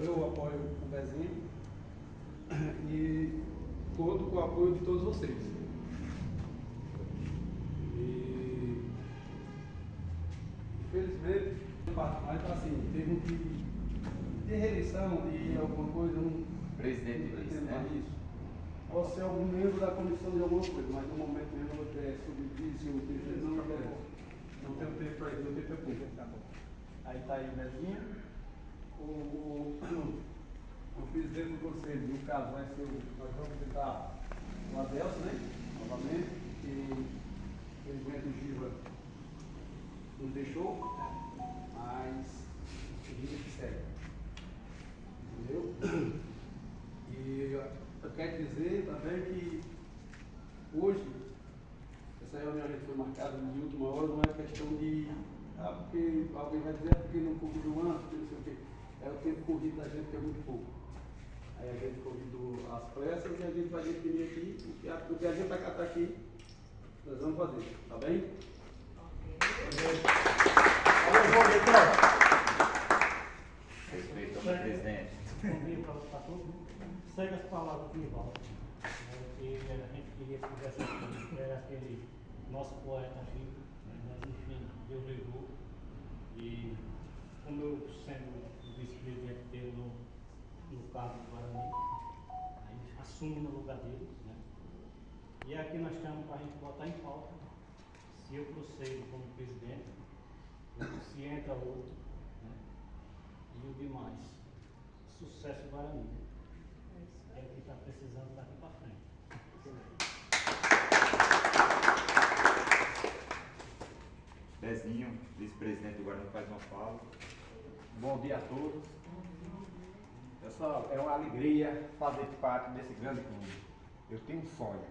eu apoio o Bezinho e conto com o apoio de todos vocês. E infelizmente, mas assim, termo de reeleição, de alguma coisa, não presidente disse, né? Isso. Posso ser algum membro da comissão de alguma coisa, mas no momento mesmo eu vou ter subsídio, o presidente não interessa. Não tenho tempo para isso, não tenho tempo público. Aí está aí o Bezinho. O presidente do conselho, no caso, vai ser nós vamos tentar o Adelson, né? Novamente, que infelizmente o Giva nos deixou, mas o Giva que segue. Entendeu? E eu quero dizer também que hoje, essa reunião foi marcada de última hora, não é questão de porque alguém vai dizer porque não convidou antes, porque não sei o quê. É o tempo corrido da gente que é muito pouco. Aí a gente convidou as pressas e a gente vai definir aqui o que a gente vai catar aqui, nós vamos fazer, tá bem? Respeito ao presidente. Bom dia para todos. Segue as palavras de volta. Que a gente queria que tivesse aqui, era aquele nosso poeta Chico, mas enfim, Deus levou. E como eu sendo vice-presidente dele no cargo do Guarani, aí assumo no lugar dele, né? E aqui nós estamos para a gente botar em pauta se eu procedo como presidente, se entra outro, né? E o demais. Sucesso Guarani. É o que está precisando daqui para frente. Bezinho, vice-presidente do Guarani, faz uma fala. Bom dia a todos. Pessoal, é uma alegria fazer parte desse grande clube. Eu tenho um sonho.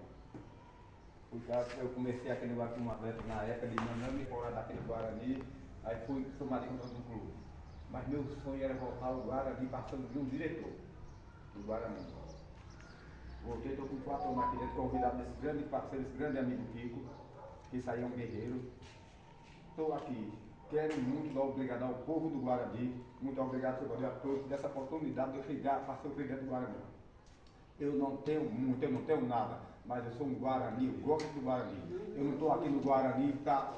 Porque eu comecei aquele negócio com um atleta na época de não me fora daquele Guarani, aí fui tomado em conta do clube. Mas meu sonho era voltar ao Guarani passando de um diretor do Guarani. Voltei, estou com 4 anos aqui dentro, convidado desse grande parceiro, esse grande amigo Kiko, que isso aí é um guerreiro. Estou aqui, quero muito dar obrigado ao povo do Guarani, muito obrigado a todos dessa oportunidade de eu chegar para ser o presidente do Guarani. Eu não tenho muito, eu não tenho nada, mas eu sou um Guarani, eu gosto do Guarani. Eu não estou aqui no Guarani para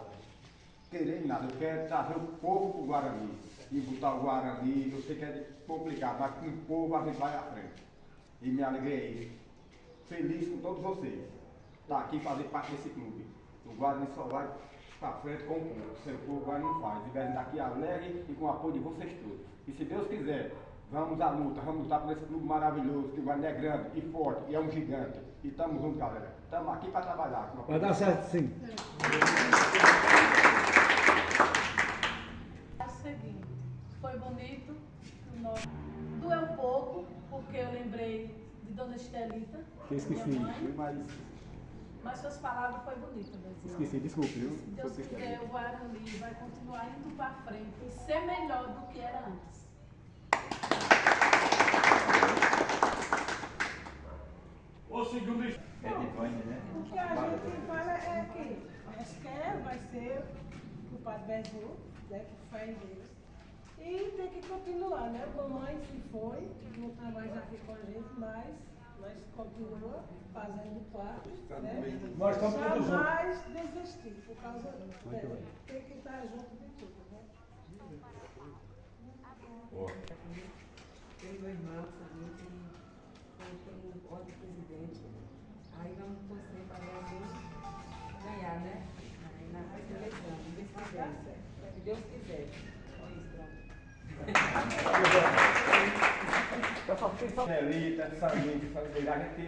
querer nada, eu quero trazer o povo para o Guarani. E botar o Guarani, eu sei que é complicado, mas com o povo a gente vai à frente. E me alegrei, feliz com todos vocês, estar aqui fazer parte desse clube. O Guarani só vai para frente com o povo, sem o povo vai não faz. E vem daqui alegre e com o apoio de vocês todos. E se Deus quiser, vamos à luta, vamos lutar por esse clube maravilhoso, que o Guarani é grande e forte, e é um gigante. E estamos juntos, galera. Estamos aqui para trabalhar. Vai dar certo, sim. É o seguinte, foi bonito, doeu um pouco, porque eu lembrei de Dona Estelita, Eu esqueci, minha mãe, mas suas palavras foi bonita, Bezinho. esqueci, desculpe, viu? Se Deus quiser, o Guarani vai continuar indo para frente e ser melhor do que era antes. O segundo É Divine, né? O que a gente fala é que nós quer, vai ser o Padre Bezinho, né, que fé em Deus. E tem que continuar, né? A mamãe se foi, não está mais aqui com a gente, mas nós continuamos fazendo parte, né? Nós estamos todos juntos. Jamais desistir por causa dela. Tem que estar junto de tudo, né? Tem 2 irmãos, tem um outro presidente. Aí vamos torcer para ganhar, né? Aí na próxima eleição, se Deus quiser. Se Deus quiser. É isso, pronto. Elita, Saminho, a gente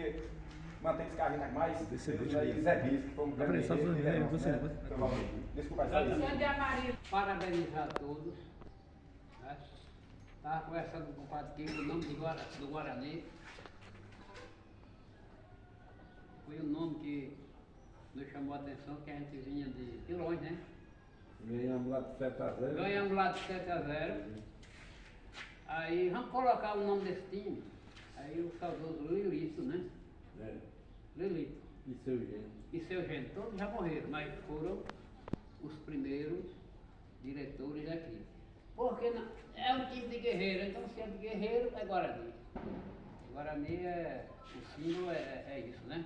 mantém esse carrinho mais. Zé Bispo, que foi um grande guerreiro, Desculpa, Zé. Parabenizar a todos. Estava conversando com o Padre Kiko, o nome do Guarani. Foi um nome que nos chamou a atenção, que a gente vinha de longe, né? Ganhamos lá de 7-0. Ganhamos lá de 7-0. Aí vamos colocar o nome desse time. Aí o saudoso Lilito, né? É. Lilito. E seu gênio. E seu gênio, todos já morreram, mas foram os primeiros diretores daqui. Porque é um time de guerreiro, então se é de guerreiro é Guarani. Guarani o símbolo é isso, né?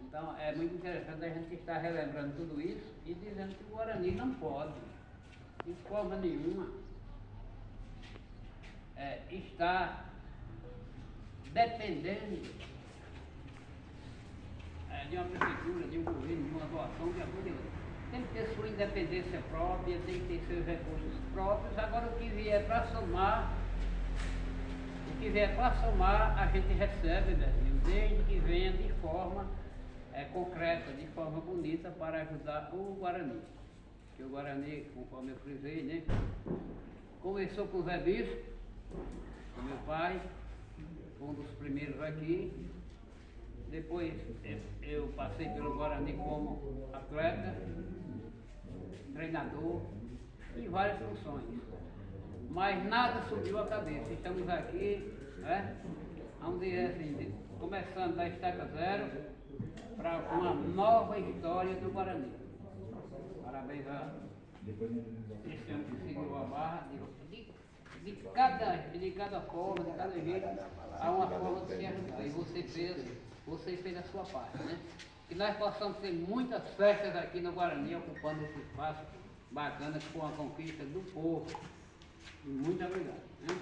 Então é muito interessante a gente estar relembrando tudo isso e dizendo que o Guarani não pode, de forma nenhuma, estar dependendo de uma prefeitura, de um governo, de uma doação, de alguma coisa. Tem que ter sua independência própria, tem que ter seus recursos próprios. Agora o que vier para somar, a gente recebe, Bezinho, desde que venha de forma concreta, de forma bonita, para ajudar o Guarani. Que o Guarani, conforme eu frisei, né, começou com o Zé Bispo, o meu pai, um dos primeiros aqui. Depois eu passei pelo Guarani como atleta, treinador, em várias funções. Mas nada subiu a cabeça. Estamos aqui, vamos dizer assim, começando da estaca zero para uma nova história do Guarani. Parabéns a esse ano que seguiu a barra de cada forma, de cada jeito, há uma forma de se ajudar. E você fez a sua parte, né? Que nós possamos ter muitas festas aqui no Guarani, ocupando esse espaço bacana com a conquista do povo. E muito obrigado. Né?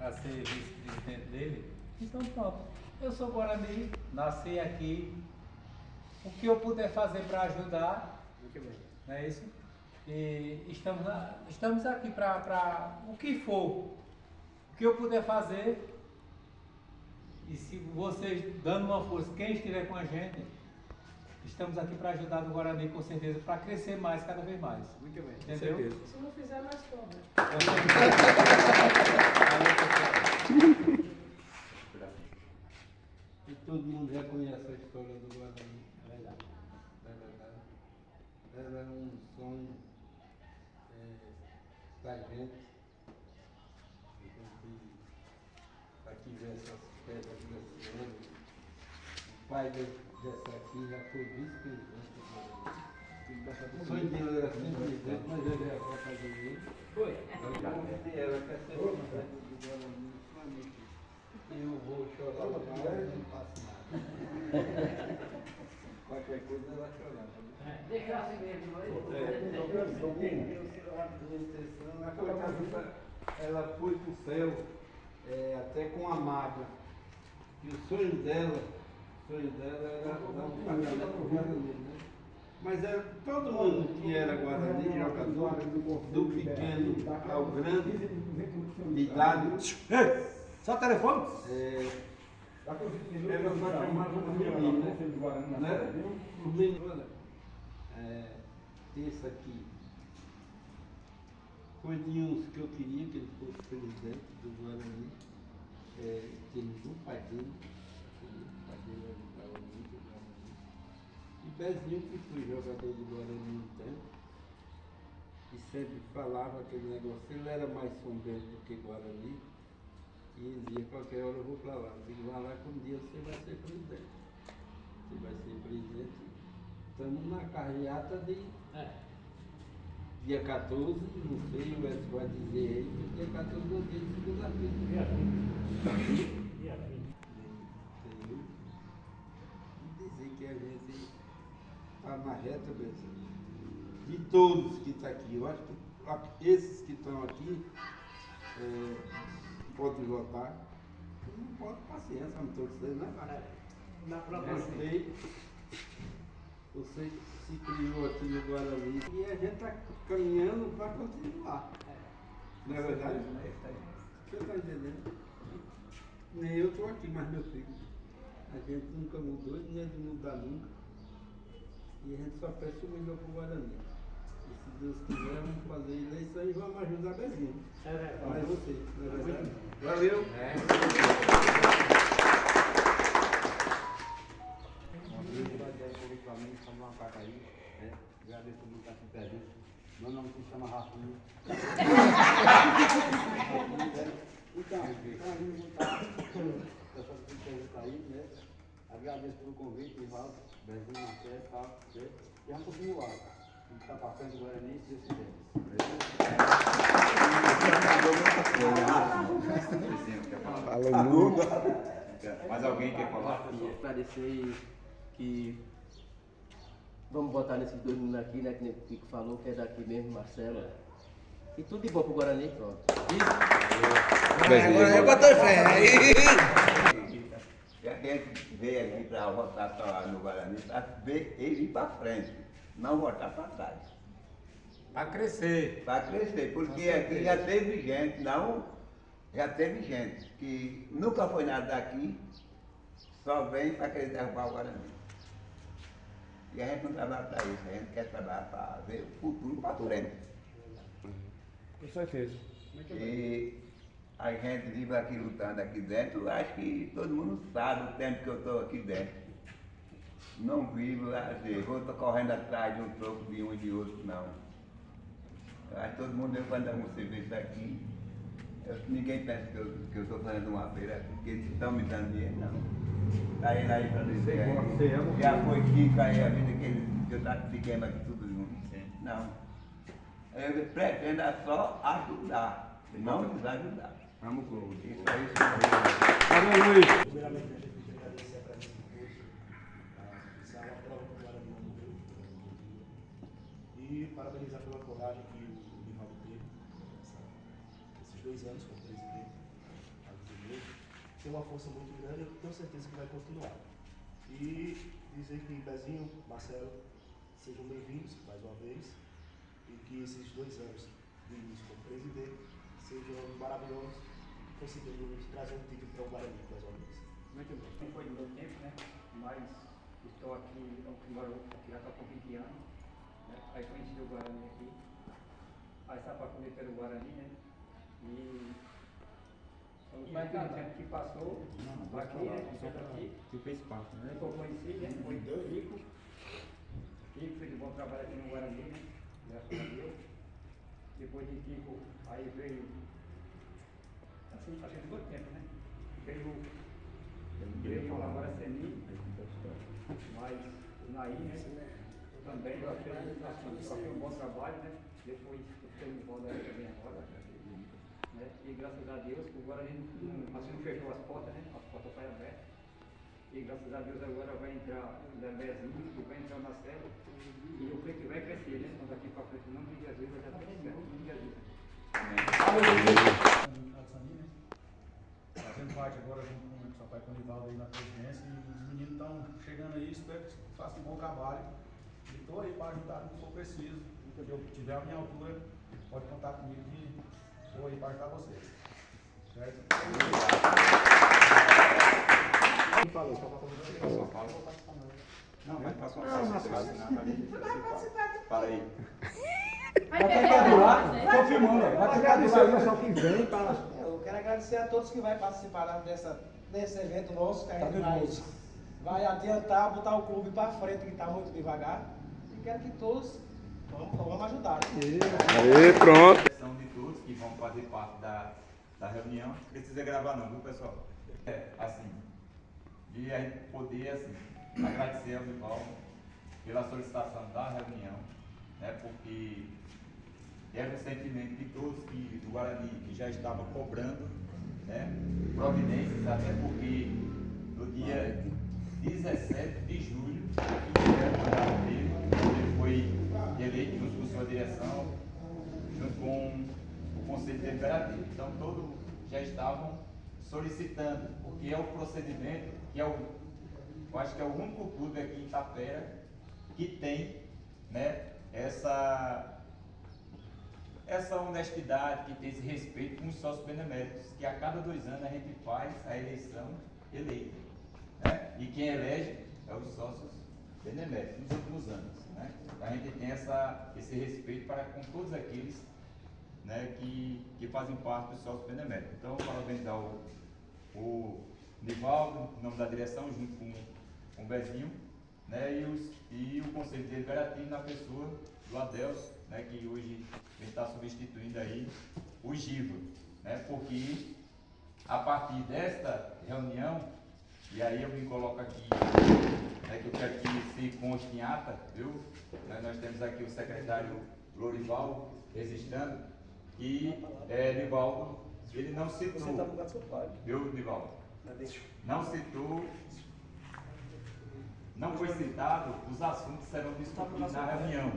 A ser vice-presidente dele. Então pronto, eu sou Guarani, nasci aqui. O que eu puder fazer para ajudar, não é isso? E estamos aqui para o que for, o que eu puder fazer. E se vocês dando uma força, quem estiver com a gente, estamos aqui para ajudar o Guarani com certeza, para crescer mais, cada vez mais. Muito bem. Entendeu? Se não fizer, mais cobra. E todo mundo reconhece a história do Guarani. É verdade. É verdade. Ela é um sonho da gente. Aqui ver essas pedras crescendo. O pai dessa aqui já foi vice-presidente do Guarani. O sonho dele era ser presidente, mas ele já foi fazer isso. Foi. Ela quer ser presidente do Guarani. E eu vou chorar no mar e não faço nada. Qualquer coisa ela chorava. Deixa assim mesmo, Aquela casa, ela foi para o céu até com a maga. E o sonho dela era dar um pagamento para o Guarani, né? Mas era todo mundo que era Guarani, jogador, do pequeno ao grande, de idade. Só telefone? Ela só chamava o menino, né? O menino, esse aqui foi de uns que eu queria que ele fosse presidente do Guarani, que o pai dele ajudava muito o Guarani. E Bezinho, que foi jogador do Guarani um tempo, e sempre falava aquele negócio, ele era mais sombrio do que Guarani. E dizia, qualquer hora eu vou para lá. Eu digo, vai lá que um dia você vai ser presidente. Você vai ser presidente. Estamos na carreata de dia 14, não sei, o Edson vai dizer aí, mas dia 14 é dia de segunda-feira. E dizer que a gente está na reta, Betinho, de todos que estão aqui. Eu acho que esses que estão aqui podem votar. Não pode, paciência, não estou dizendo nada. Você se criou aqui no Guarani e a gente está caminhando para continuar. Não é verdade? Você está entendendo? Nem eu estou aqui, mas meu filho. A gente nunca mudou e nem é de mudar nunca. E a gente só peça o melhor para o Guarani. E se Deus quiser, vamos fazer eleição e vamos ajudar Bezinho. Mas você, não é verdade? Valeu! Uma placa aí, agradeço muito a sua presença. Meu nome se chama Rafinha. Então, essa presença aí, né? Agradeço pelo convite, Rivaldo, Bezinho, Marcelo e tal, e vamos continuar. E está para frente do Guarani, se Deus quiser. Falou muito. Mais alguém quer falar? Agradecer que vamos votar nesses dois meninos aqui, né? Que nem o Pico falou, que é daqui mesmo, Marcelo. E tudo de bom pro Guarani, pronto. Agora eu botei fé. E a gente veio aqui para votar só no Guarani, para ver ele ir para frente, não votar para trás. Para crescer. Para crescer, porque aqui já teve gente, já teve gente que nunca foi nada daqui, só vem para querer derrubar o Guarani. E a gente não trabalha para isso, a gente quer trabalhar para ver o futuro para frente. Com certeza. E a gente vive aqui lutando aqui dentro, acho que todo mundo sabe o tempo que eu estou aqui dentro. Não vivo, assim, vou correndo atrás de um troco de um e de outro, não. Eu acho que todo mundo vê quando algum serviço aqui. Ninguém pensa que eu estou fazendo uma feira, porque eles estão me dando dinheiro, não. Tá ele aí para dizer aí. Já foi Kiko aí a vida que eu fiquei aqui tudo junto. Não. Eu pretendo só ajudar, não desajudar. Vamos, Globo. Isso aí. Primeiramente, a gente quer agradecer a presença de todos. Isso é uma prova que o Guarani não morreu. E parabenizar pela coragem que o Nivaldo teve esses 2 anos como presidente. Tem uma força muito grande, eu tenho certeza que vai continuar. E dizer que Bezinho, Marcelo, sejam bem-vindos mais uma vez. E que esses 2 anos de início como presidente sejam maravilhosos e conseguimos trazer um título para o Guarani mais uma vez. Muito bem. Não foi no meu tempo, né? Mas estou aqui, aqui já está com 20 anos. Né? Aí conheci o Guarani aqui. Aí está para comer pelo Guarani, né? E os mais tempo que passou aqui, né? Tu fez parte, né? Eu conheci, né? Foi Kiko. Kiko fez um bom trabalho aqui no Guarani, né? Graças a Deus. Depois de Kiko, aí veio, assim, fazendo muito tempo, né? Veio agora Seni, mas o Naí, né? Também fez um bom trabalho, né? Depois fez um bom também agora. Né? E graças a Deus, agora a gente não fechou as portas, né? As portas estão abertas. E graças a Deus agora vai entrar o Bezinho, e vai entrar o Marcelo. E eu creio que vai crescer, né? Então daqui para frente, não de Jesus, vai dar tudo certo, não de Jesus. Fazendo parte agora junto com o seu pai, com o Nivaldo aí na presidência, e os meninos estão chegando aí, espero que façam um bom trabalho. E estou aí para ajudar no que for preciso, no que eu tiver a minha altura, pode contar comigo que estou aí para ajudar vocês. Certo? Quem falou? Só para Não, mas passa uma Fala aí. Estou filmando, vai agradecer o pessoal que vem para. Eu quero agradecer a todos que vão participar desse evento nosso, que a gente vai adiantar, botar o clube para frente, que está muito devagar. E quero que todos vamos ajudar. Aí, pronto. De todos que vão fazer parte da reunião. Não precisa gravar não, viu, pessoal? Assim, de a gente poder, assim, agradecer ao Nivaldo pela solicitação da reunião, né, porque era um sentimento de todos do Guarani que já estavam cobrando, né, providências, até porque no dia 17 de julho, que era o mandato dele, ele foi eleito junto com sua direção, junto com o Conselho Deliberativo. Então todos já estavam solicitando, porque é o procedimento que eu acho que é o único clube aqui em Itapera que tem, né, essa honestidade, que tem esse respeito com os sócios beneméritos, que a cada 2 anos a gente faz a eleição eleita, né? E quem elege é os sócios beneméritos nos últimos anos, né? A gente tem esse respeito para com todos aqueles, né, que fazem parte dos sócios beneméritos. Então, parabenizar o Nivaldo, em nome da direção, junto com o Bezinho, né, e o Conselho Deliberativo na pessoa do Adelso, né, que hoje ele está substituindo aí o Giva, né, porque a partir desta reunião E aí eu me coloco aqui, que eu quero que se conste em ata, viu? Nós temos aqui o secretário Lorival registrando que Nivaldo, ele não citou, viu, Nivaldo? Não citou, não foi citado os assuntos que serão discutidos na reunião.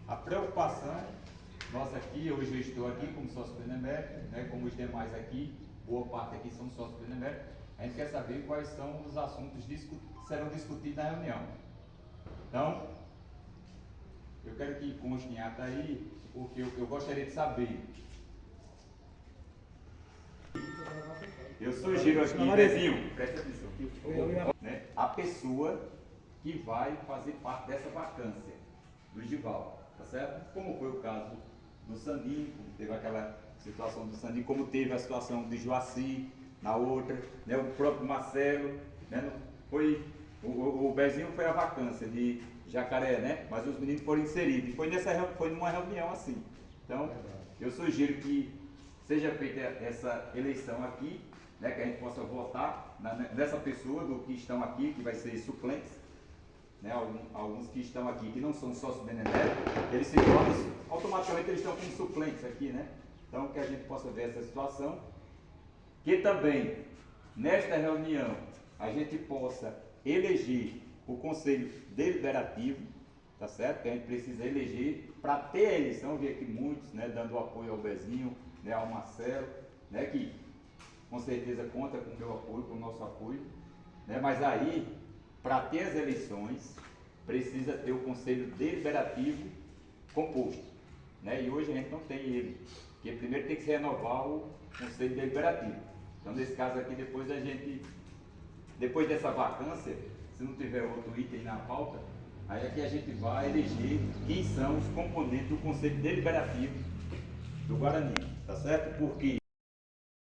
A preocupação nossa aqui, hoje eu estou aqui como sócio benemérito, né, como os demais aqui, boa parte aqui são sócios beneméritos, a gente quer saber quais são os assuntos que serão discutidos na reunião. Então, eu quero que conste em ata aí, porque eu gostaria de saber. Eu sugiro aqui, Bezinho, presta atenção, né, a pessoa que vai fazer parte dessa vacância do Givaldo, tá certo? Como foi o caso do Sandinho, como teve aquela situação do Sandinho, como teve a situação de Joaci na outra, né, o próprio Marcelo, né, foi, o Bezinho foi a vacância de Jacaré, né, mas os meninos foram inseridos, e foi numa reunião assim. Então, eu sugiro que seja feita essa eleição aqui, né, que a gente possa votar nessa pessoa do que estão aqui, que vai ser suplentes, né, alguns que estão aqui que não são sócios beneméritos, eles se tornam, automaticamente eles estão como suplentes aqui, né? Então que a gente possa ver essa situação, que também nesta reunião a gente possa eleger o Conselho Deliberativo, tá certo? Que a gente precisa eleger para ter a eleição, eu vi aqui muitos, né, dando apoio ao Bezinho, né, ao Marcelo, né, que com certeza conta com o meu apoio, com o nosso apoio, né, mas aí, para ter as eleições, precisa ter o Conselho Deliberativo composto, né, e hoje a gente não tem ele, porque primeiro tem que se renovar o Conselho Deliberativo. Então, nesse caso aqui, depois dessa vacância, se não tiver outro item na pauta, aí aqui a gente vai eleger quem são os componentes do Conselho Deliberativo do Guarani, tá certo? Porque